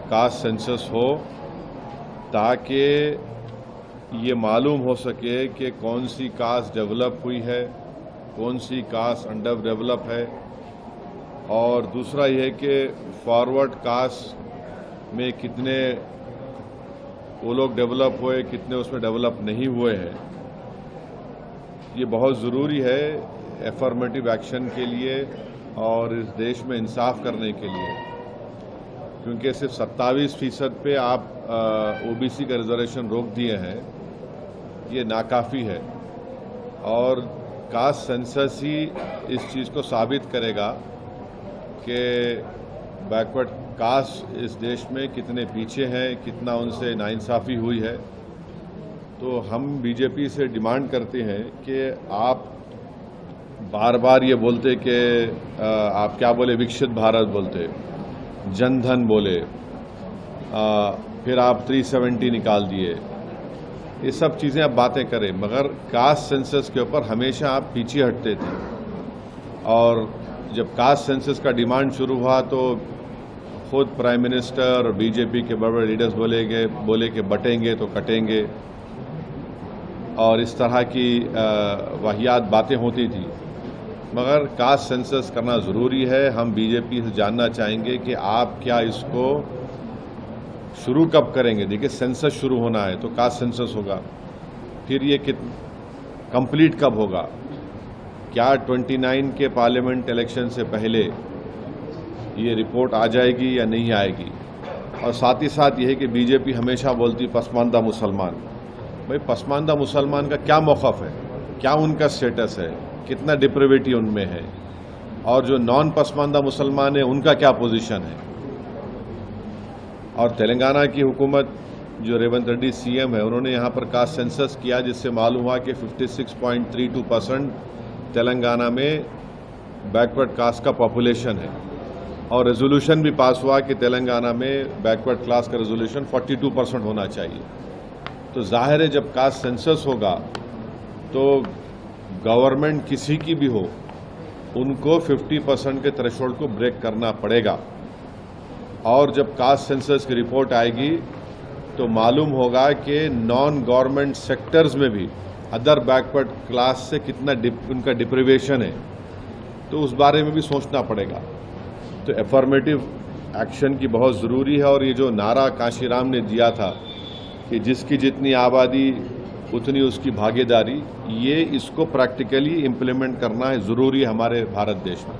Caste census हो ताकि ये मालूम हो सके कि कौन सी कास्ट डेवलप हुई है, कौन सी कास्ट अंडर डेवलप है। और दूसरा ये है कि फॉरवर्ड कास्ट में कितने वो लोग डेवलप हुए, कितने उसमें डेवलप नहीं हुए हैं। ये बहुत ज़रूरी है एफर्मेटिव एक्शन के लिए और इस देश में इंसाफ करने के लिए, क्योंकि सिर्फ 27% पे आप ओबीसी का रिजर्वेशन रोक दिए हैं, ये नाकाफ़ी है। और कास्ट सेंसस ही इस चीज़ को साबित करेगा कि बैकवर्ड कास्ट इस देश में कितने पीछे हैं, कितना उनसे नाइंसाफ़ी हुई है। तो हम बीजेपी से डिमांड करते हैं कि आप बार बार ये बोलते कि आप क्या बोले, विकसित भारत बोलते, जनधन बोले, फिर आप 370 निकाल दिए, ये सब चीज़ें आप बातें करें, मगर कास्ट सेंसस के ऊपर हमेशा आप पीछे हटते थे। और जब कास्ट सेंसस का डिमांड शुरू हुआ तो खुद प्राइम मिनिस्टर और बीजेपी के बड़े बड़े लीडर्स बोले कि बटेंगे तो कटेंगे, और इस तरह की वाहियात बातें होती थी। मगर कास्ट सेंसस करना ज़रूरी है। हम बीजेपी से जानना चाहेंगे कि आप क्या इसको शुरू कब करेंगे। देखिए, सेंसस शुरू होना है तो कास्ट सेंसस होगा, फिर ये कंप्लीट कब होगा, क्या 29 के पार्लियामेंट इलेक्शन से पहले ये रिपोर्ट आ जाएगी या नहीं आएगी। और साथ ही साथ ये है कि बीजेपी हमेशा बोलती पसमानदा मुसलमान। भाई, पसमानदा मुसलमान का क्या मौक़िफ़ है, क्या उनका स्टेटस है, कितना डिप्रेविटी उनमें है, और जो नॉन पसमानदा मुसलमान है उनका क्या पोजीशन है। और तेलंगाना की हुकूमत, जो रेवंत रेड्डी सीएम है, उन्होंने यहाँ पर कास्ट सेंसस किया, जिससे मालूम हुआ कि 56.32% तेलंगाना में बैकवर्ड कास्ट का पॉपुलेशन है। और रेजोल्यूशन भी पास हुआ कि तेलंगाना में बैकवर्ड क्लास का रेजोल्यूशन 42% होना चाहिए। तो जाहिर है जब कास्ट सेंसस होगा तो गवर्नमेंट किसी की भी हो, उनको 50% के थ्रेशोल्ड को ब्रेक करना पड़ेगा। और जब कास्ट सेंसस की रिपोर्ट आएगी तो मालूम होगा कि नॉन गवर्नमेंट सेक्टर्स में भी अदर बैकवर्ड क्लास से कितना उनका डिप्रिवेशन है, तो उस बारे में भी सोचना पड़ेगा। तो एफर्मेटिव एक्शन की बहुत ज़रूरी है। और ये जो नारा काशीराम ने दिया था कि जिसकी जितनी आबादी उतनी उसकी भागीदारी, ये इसको प्रैक्टिकली इम्प्लीमेंट करना है ज़रूरी है हमारे भारत देश में।